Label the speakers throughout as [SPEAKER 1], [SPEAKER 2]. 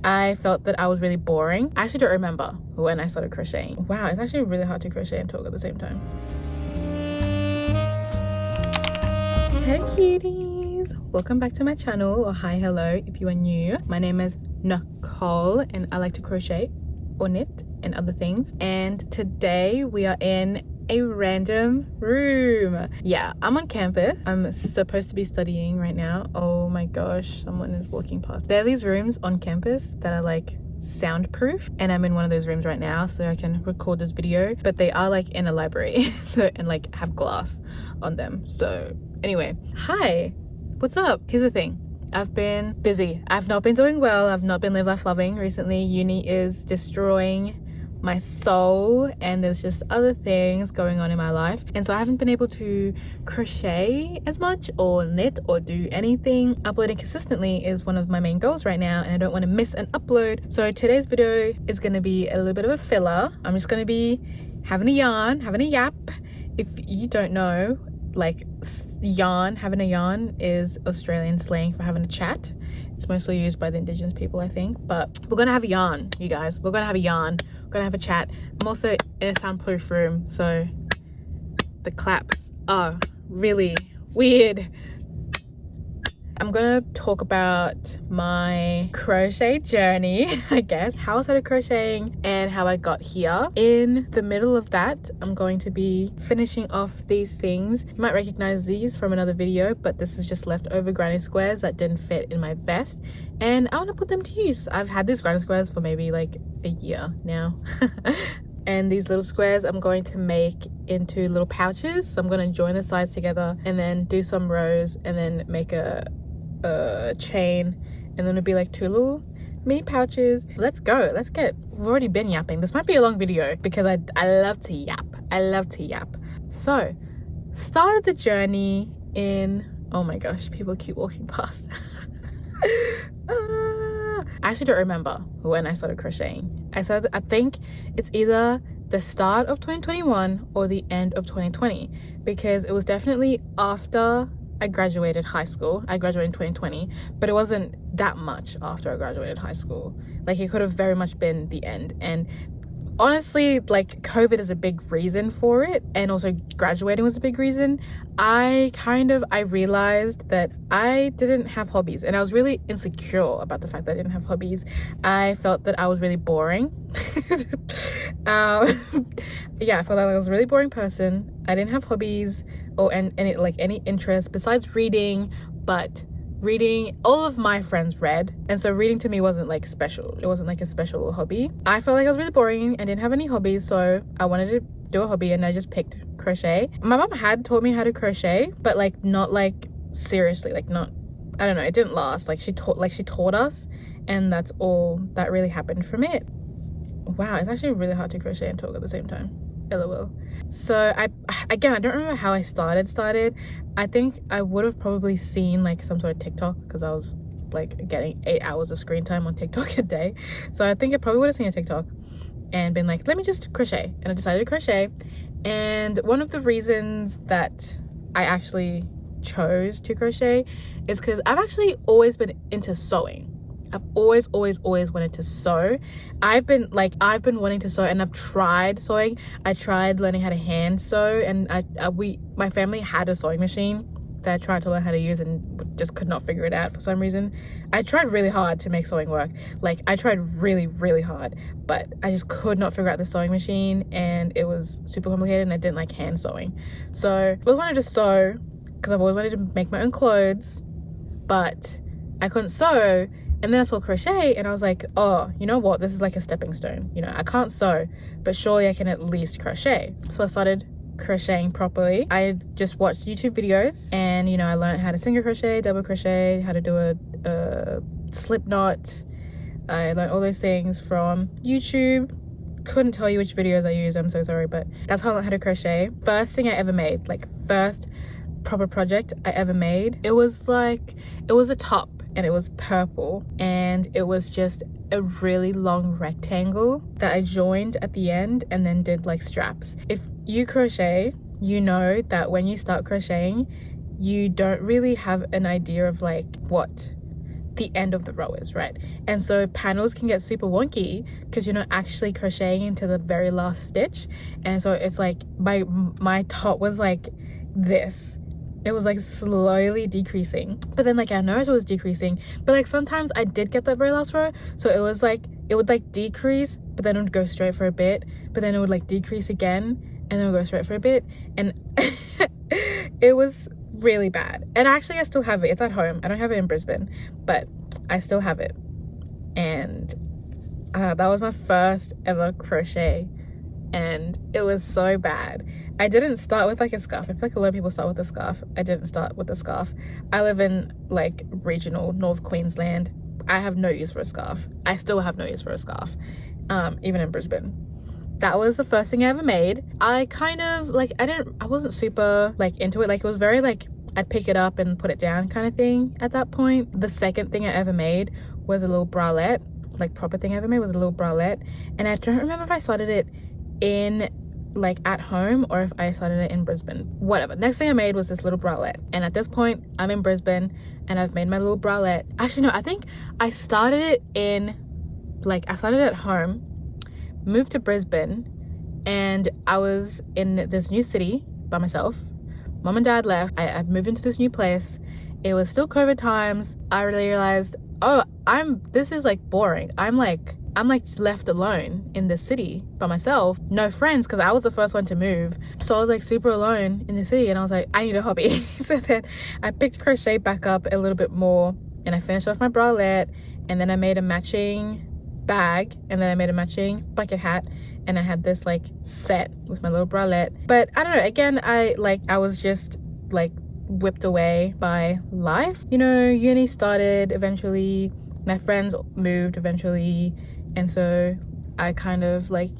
[SPEAKER 1] I felt that I was really boring. I actually don't remember when I started crocheting. Wow, it's actually really hard to crochet and talk at the same time. Hey cuties, welcome back to my channel, or hi, hello if you are new. My name is Nicole and I like to crochet or knit and other things, and today we are in a random room. Yeah, I'm on campus. I'm supposed to be studying right now. Oh my gosh, someone is walking past. There are these rooms on campus that are like soundproof, and I'm in one of those rooms right now so I can record this video, but they are like in a library so, and like have glass on them. So anyway, hi, what's up? Here's the thing, I've been busy. I've not been doing well. I've not been live life loving recently. Uni is destroying my soul and there's just other things going on in my life, and so I haven't been able to crochet as much or knit or do anything. Uploading consistently is one of my main goals right now, and I don't want to miss an upload. So today's video is going to be a little bit of a filler. I'm just going to be having a yarn, having a yap. If you don't know, like having a yarn is Australian slang for having a chat. It's mostly used by the indigenous people, I think, but we're gonna have a yarn, you guys. We're gonna have a yarn, we're gonna have a chat. I'm also in a soundproof room, so the claps are really weird. I'm gonna talk about my crochet journey, I guess, how I started crocheting and how I got here. In the middle of that, I'm going to be finishing off these things. You might recognize these from another video, but this is just leftover granny squares that didn't fit in my vest, and I want to put them to use. I've had these granny squares for maybe like a year now. And these little squares I'm going to make into little pouches. So I'm going to join the sides together and then do some rows and then make a chain, and then it'll be like two little mini pouches. Let's go, let's get, we've already been yapping. This might be a long video because I love to yap. I love to yap. So started the journey in, oh my gosh, people keep walking past. I actually don't remember when I started crocheting. I think it's either the start of 2021 or the end of 2020, because it was definitely after I graduated high school. I graduated in 2020, but it wasn't that much after I graduated high school. Like, it could have very much been the end. And honestly, like, COVID is a big reason for it, and also graduating was a big reason. I realized that I didn't have hobbies, and I was really insecure about the fact that I didn't have hobbies. I felt that I was really boring. Yeah, I felt like I was a really boring person. I didn't have hobbies or any interest besides reading, but reading, all of my friends read, and so reading to me wasn't like special. It wasn't like a special hobby. I felt like I was really boring and didn't have any hobbies, so I wanted to do a hobby, and I just picked crochet. My mom had taught me how to crochet, but like not like seriously, like not, I don't know, it didn't last. Like she taught us, and that's all that really happened from it. Wow, it's actually really hard to crochet and talk at the same time. LOL. So I don't remember how I started. I think I would have probably seen like some sort of TikTok, because I was like getting 8 hours of screen time on TikTok a day. So I think I probably would have seen a TikTok and been like, let me just crochet, and I decided to crochet. And one of the reasons that I actually chose to crochet is because I've actually always been into sewing. I've always wanted to sew. I've been wanting to sew, and I've tried sewing. I tried learning how to hand sew, and my family had a sewing machine that I tried to learn how to use and just could not figure it out for some reason. I tried really hard to make sewing work. Like, I tried really hard, but I just could not figure out the sewing machine, and it was super complicated, and I didn't like hand sewing. So I always wanted to sew because I've always wanted to make my own clothes, but I couldn't sew. And then I saw crochet, and I was like, oh, you know what? This is like a stepping stone. You know, I can't sew, but surely I can at least crochet. So I started crocheting properly. I just watched YouTube videos, and, you know, I learned how to single crochet, double crochet, how to do a slip knot. I learned all those things from YouTube. Couldn't tell you which videos I used. I'm so sorry, but that's how I learned how to crochet. First thing I ever made, like first proper project I ever made, it was a top. And it was purple, and it was just a really long rectangle that I joined at the end and then did like straps. If you crochet, you know that when you start crocheting, you don't really have an idea of like what the end of the row is, right? And so panels can get super wonky because you're not actually crocheting into the very last stitch. And so it's like my top was like this. It was like slowly decreasing, but then like I noticed it was decreasing, but like sometimes I did get that very last row, so it was like it would like decrease, but then it would go straight for a bit, but then it would like decrease again, and then it would go straight for a bit, and it was really bad. And actually I still have it. It's at home. I don't have it in Brisbane, but I still have it. And that was my first ever crochet, and it was so bad. I didn't start with like a scarf. I feel like a lot of people start with a scarf. I didn't start with a scarf. I live in like regional North Queensland. I have no use for a scarf. I still have no use for a scarf, even in Brisbane. That was the first thing I ever made. I kind of like, I wasn't super like into it. Like it was very like, I'd pick it up and put it down kind of thing at that point. The second thing I ever made was a little bralette. Like proper thing I ever made was a little bralette. And I don't remember if I started it in like at home or if I started it in Brisbane. Whatever. Next thing I made was this little bralette. And at this point, I'm in Brisbane and I've made my little bralette. Actually, no, I think I started it I started at home, moved to Brisbane, and I was in this new city by myself. Mom and dad left. I moved into this new place. It was still COVID times. I really realized, oh, this is like boring. I'm like left alone in this city by myself, no friends, because I was the first one to move. So I was like super alone in the city, and I was like, I need a hobby. So then I picked crochet back up a little bit more, and I finished off my bralette, and then I made a matching bag, and then I made a matching bucket hat, and I had this like set with my little bralette. But I don't know, again, I was just like whipped away by life. You know, uni started eventually, my friends moved eventually, and so I kind of like,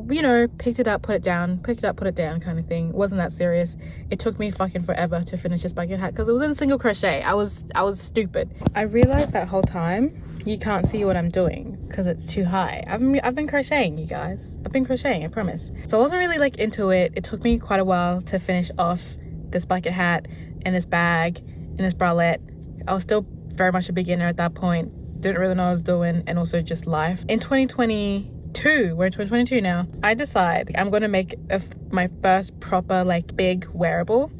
[SPEAKER 1] you know, picked it up, put it down, picked it up, put it down kind of thing. It wasn't that serious. It took me fucking forever to finish this bucket hat because it was in single crochet. I was stupid. I realized that whole time you can't see what I'm doing because it's too high. I've been crocheting, you guys. I've been crocheting, I promise. So I wasn't really like into it. It took me quite a while to finish off this bucket hat and this bag and this bralette. I was still very much a beginner at that point. Didn't really know what I was doing, and also just life. In 2022, we're in 2022 now, I decide I'm gonna make my first proper like big wearable,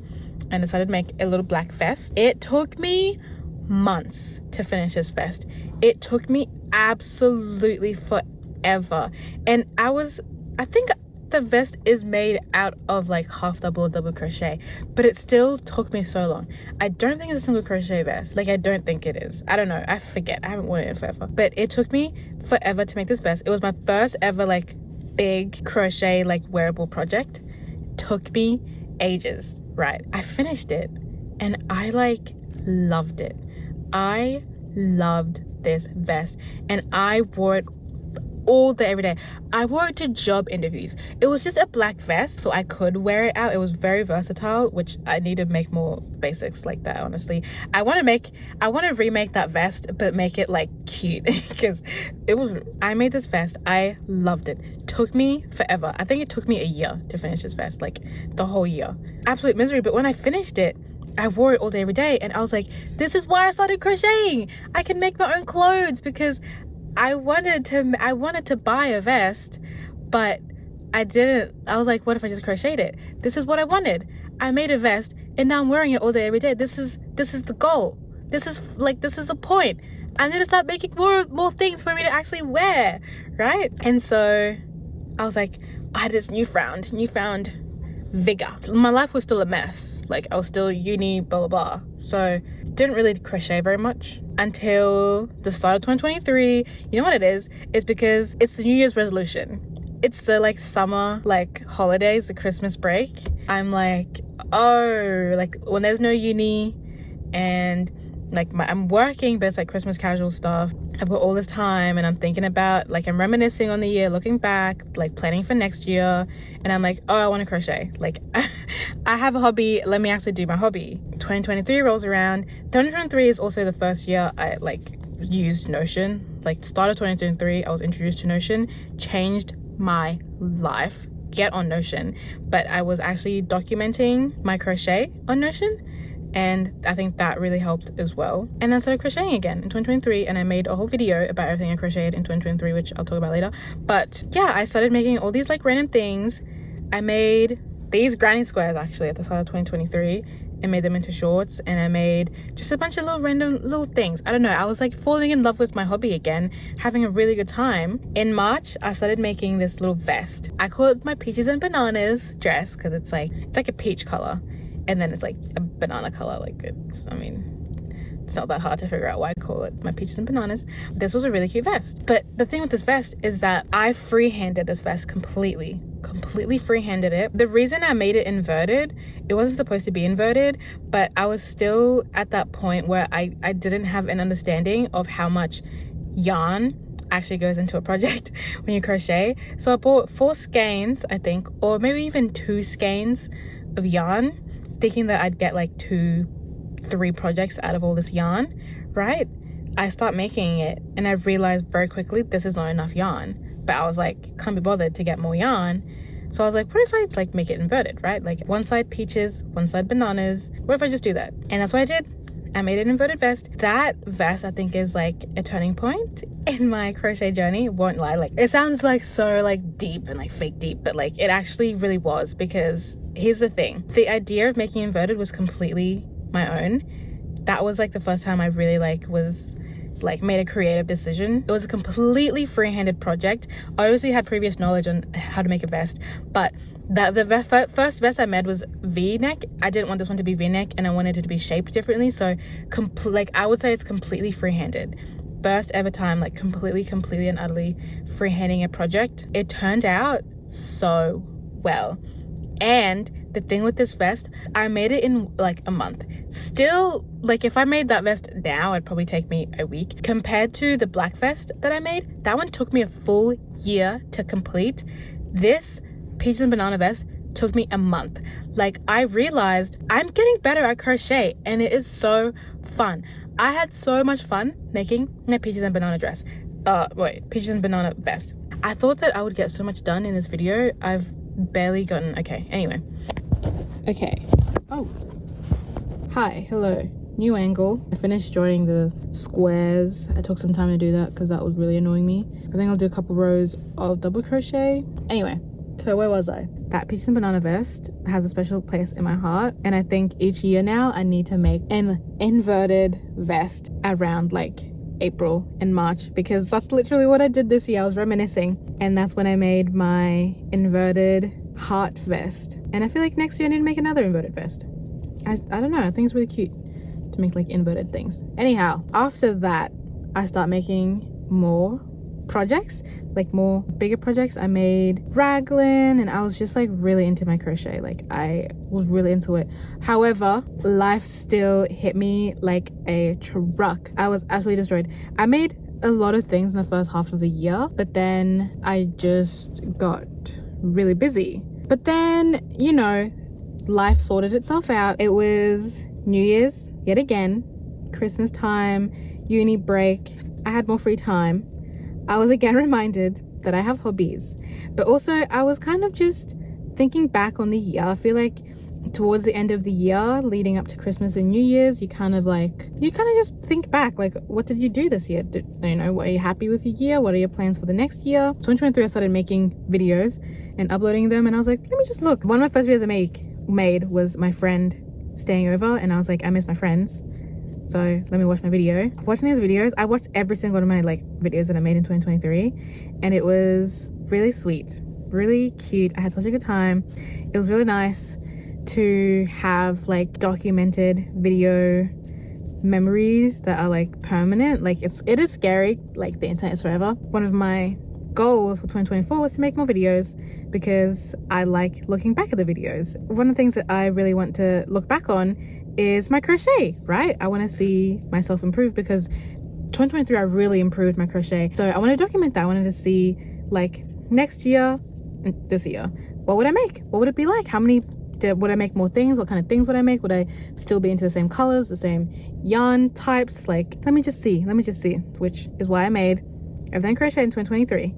[SPEAKER 1] and decided to make a little black vest. It took me months to finish this vest. It took me absolutely forever, and I think the vest is made out of like half double or double crochet, but it still took me so long. I don't think it's a single crochet vest. Like, I don't think it is. I don't know, I forget. I haven't worn it in forever, but it took me forever to make this vest. It was my first ever like big crochet like wearable project. It took me ages, right? I finished it and I like loved it. I loved this vest, and I wore it all day, every day. I wore it to job interviews. It was just a black vest, so I could wear it out. It was very versatile, which I need to make more basics like that, honestly. I want to remake that vest, but make it like cute, because I made this vest. I loved it. Took me forever. I think it took me a year to finish this vest, like the whole year. Absolute misery. But when I finished it, I wore it all day, every day, and I was like, this is why I started crocheting. I can make my own clothes, because I wanted to buy a vest, but I didn't. I was like, what if I just crocheted it? This is what I wanted. I made a vest, and now I'm wearing it all day, every day. This is the goal. This is the point. I need to start making more things for me to actually wear, right? And so I was like, I had this newfound vigor. My life was still a mess. Like, I was still uni, blah, blah, blah. So didn't really crochet very much until the start of 2023. You know what it is? It's because it's the New Year's resolution. It's the like summer like holidays, the Christmas break. I'm like, oh, like when there's no uni and like I'm working, but it's like Christmas casual stuff. I've got all this time, and I'm thinking about, like, I'm reminiscing on the year, looking back, like planning for next year, and I'm like, oh, I want to crochet. Like, I have a hobby, let me actually do my hobby. 2023 rolls around. 2023 is also the first year I like used Notion. Like, start of 2023, I was introduced to Notion, changed my life. Get on Notion. But I was actually documenting my crochet on Notion, and I think that really helped as well. And then I started crocheting again in 2023, and I made a whole video about everything I crocheted in 2023, which I'll talk about later. But yeah, I started making all these like random things. I made these granny squares actually at the start of 2023 and made them into shorts, and I made just a bunch of little random little things. I don't know, I was like falling in love with my hobby again, having a really good time. In March, I started making this little vest. I call it my peaches and bananas dress because it's like a peach color, and then it's like a banana color. Like it's not that hard to figure out why I call it my peaches and bananas. This was a really cute vest. But the thing with this vest is that I freehanded this vest completely freehanded it. The reason I made it inverted, it wasn't supposed to be inverted, but I was still at that point where I didn't have an understanding of how much yarn actually goes into a project when you crochet. So I bought 4 skeins, I think, or maybe even 2 skeins of yarn, thinking that I'd get like 2-3 projects out of all this yarn, right? I start making it and I realized very quickly this is not enough yarn. But I was like, can't be bothered to get more yarn. So I was like, what if I like make it inverted, right? Like one side peaches, one side bananas. What if I just do that? And that's what I did. I made an inverted vest. That vest I think is like a turning point in my crochet journey. Won't lie, like it sounds like so like deep and like fake deep, but like it actually really was, because here's the thing. The idea of making inverted was completely my own. That was like the first time I really made a creative decision. It was a completely free-handed project. I obviously had previous knowledge on how to make a vest, but the first vest I made was V-neck. I didn't want this one to be V-neck, and I wanted it to be shaped differently. So I would say it's completely free-handed. First ever time, like completely and utterly free-handing a project. It turned out so well. And the thing with this vest, I made it in like a month. Still, like if I made that vest now, it'd probably take me a week. Compared to the black vest that I made, that one took me a full year to complete. This peaches and banana vest took me a month. Like I realized I'm getting better at crochet, and it is so fun. I had so much fun making my peaches and banana dress. Peaches and banana vest. I thought that I would get so much done in this video. I've barely gotten, okay, anyway. Okay. Oh. Hi, hello. New angle. I finished joining the squares. I took some time to do that because that was really annoying me. I think I'll do a couple rows of double crochet. Anyway, so where was I? That peaches and banana vest has a special place in my heart, and I think each year now I need to make an inverted vest around like April and March, because that's literally what I did this year. I was reminiscing, and that's when I made my inverted heart vest. And I feel like next year I need to make another inverted vest. I don't know, I think it's really cute to make like inverted things. Anyhow, after that I start making more projects, like more bigger projects. I made raglan, and I was just like really into my crochet. Like I was really into it. However, life still hit me like a truck. I was absolutely destroyed. I made a lot of things in the first half of the year, but then I just got really busy. But then, you know, life sorted itself out. It was New Year's yet again, Christmas time, uni break. I had more free time. I was again reminded that I have hobbies, but also I was kind of just thinking back on the year. I feel like towards the end of the year leading up to Christmas and New Year's, you kind of just think back, like, what did you do this year? Are you happy with your year? What are your plans for the next year? 2023 I started making videos and uploading them, and I was like, let me just look. One of my first videos I made was my friend staying over, and I was like, I miss my friends, so let me watch my video. Watching these videos, I watched every single one of my like videos that I made in 2023, and it was really sweet, really cute. I had such a good time. It was really nice to have like documented video memories that are like permanent. Like it is scary, like the internet is forever. One of my goals for 2024 was to make more videos, because I like looking back at the videos. One of the things that I really want to look back on is my crochet, right? I want to see myself improve, because 2023 I really improved my crochet. So I want to document that. I wanted to see like next year, this year, what would I make? What would it be like? Would I make more things? What kind of things would I make? Would I still be into the same colors, the same yarn types? Like, let me just see, which is why I made Everything Crochet in 2023.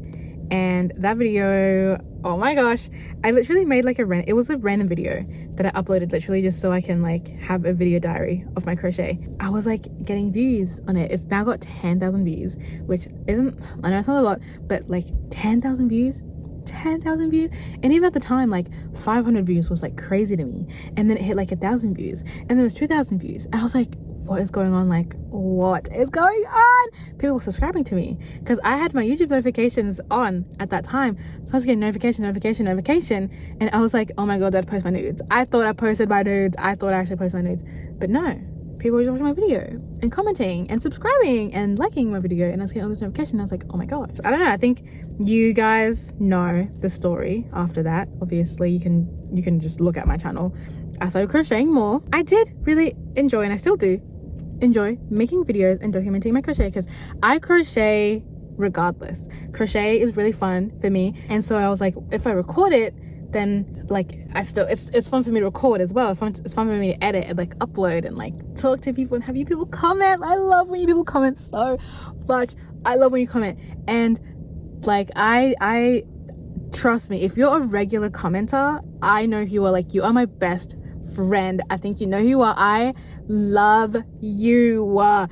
[SPEAKER 1] And that video, oh my gosh, I literally made like it was a random video that I uploaded literally just so I can like have a video diary of my crochet. I was like getting views on it. It's now got 10,000 views, which isn't, I know it's not a lot, but like 10,000 views, 10,000 views. And even at the time, like 500 views was like crazy to me. And then it hit like 1,000 views, and then it was 2,000 views. And I was like, what is going on? Like, what is going on? People were subscribing to me because I had my YouTube notifications on at that time. So I was getting notification. And I was like, oh my God, did I post my nudes? I thought I posted my nudes. I thought I actually posted my nudes. But no, people were just watching my video and commenting and subscribing and liking my video. And I was getting all this notification. I was like, oh my God. I don't know. I think you guys know the story after that. Obviously, you can just look at my channel. I started crocheting more. I did really enjoy, and I still do enjoy making videos and documenting my crochet because I crochet regardless. Crochet is really fun for me, and so I was like, if I record it, then like it's fun for me to record as well. It's fun for me to edit and like upload and like talk to people and have you people comment. I love when you people comment so much. I love when you comment. And like I trust me, if you're a regular commenter, I know who you are. Like, you are my best friend. I think you know who you are. I love you.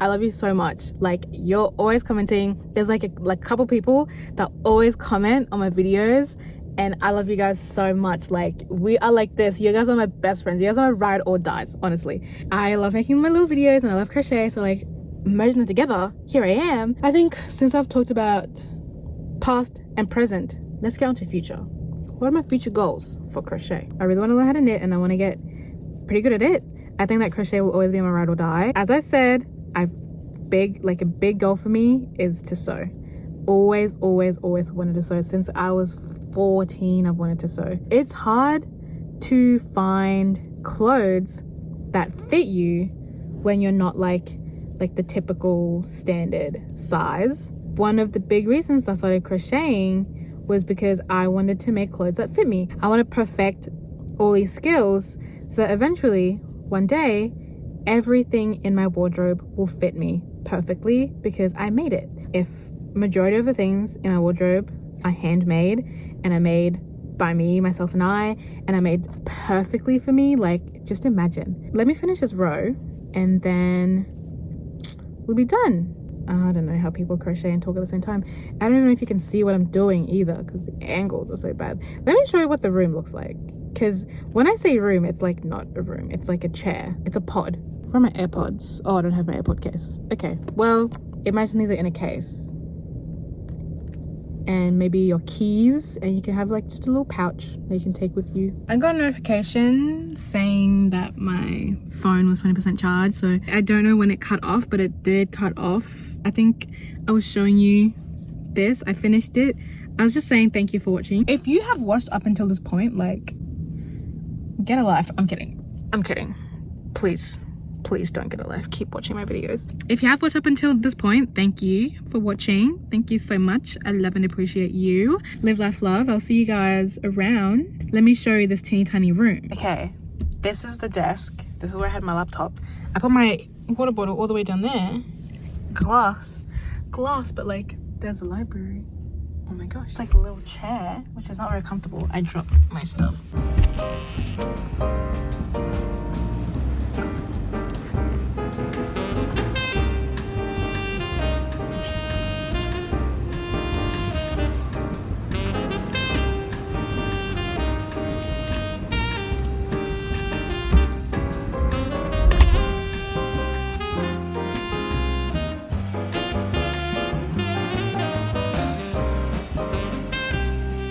[SPEAKER 1] I love you so much. Like, you're always commenting. There's like a couple people that always comment on my videos, and I love you guys so much. Like, we are like this. You guys are my best friends. You guys are my ride or dies, honestly. I love making my little videos and I love crochet, so like merging them together, here I am. I think since I've talked about past and present, let's get on to future. What are my future goals for crochet? I really want to learn how to knit, and I want to get pretty good at it. I think that crochet will always be my ride or die. As I said, a big goal for me is to sew. Always wanted to sew. Since I was 14, I've wanted to sew. It's hard to find clothes that fit you when you're not like the typical standard size. One of the big reasons I started crocheting was because I wanted to make clothes that fit me. I want to perfect all these skills so that eventually, one day, everything in my wardrobe will fit me perfectly because I made it. If majority of the things in my wardrobe are handmade and are made by me, myself and I made perfectly for me, like, just imagine. Let me finish this row and then we'll be done. I don't know how people crochet and talk at the same time. I don't even know if you can see what I'm doing either because the angles are so bad. Let me show you what the room looks like, because when I say room, it's like not a room. It's like a chair. It's a pod. Where are my AirPods? Oh, I don't have my AirPod case. Okay, well, imagine these are in a case. And maybe your keys, and you can have like just a little pouch that you can take with you. I got a notification saying that my phone was 20% charged, so I don't know when it cut off, but it did cut off. I think I was showing you this. I finished it. I was just saying thank you for watching. If you have watched up until this point, like, get a life. I'm kidding. Please don't get a life. Keep watching my videos. If you have watched up until this point, thank you for watching. Thank you so much. I love and appreciate you. Live, laugh, love. I'll see you guys around. Let me show you this teeny tiny room. Okay, this is the desk. This is where I had my laptop. I put my water bottle all the way down there. Glass, but like there's a library. Oh my gosh, it's like a little chair, which is not very comfortable. I dropped my stuff.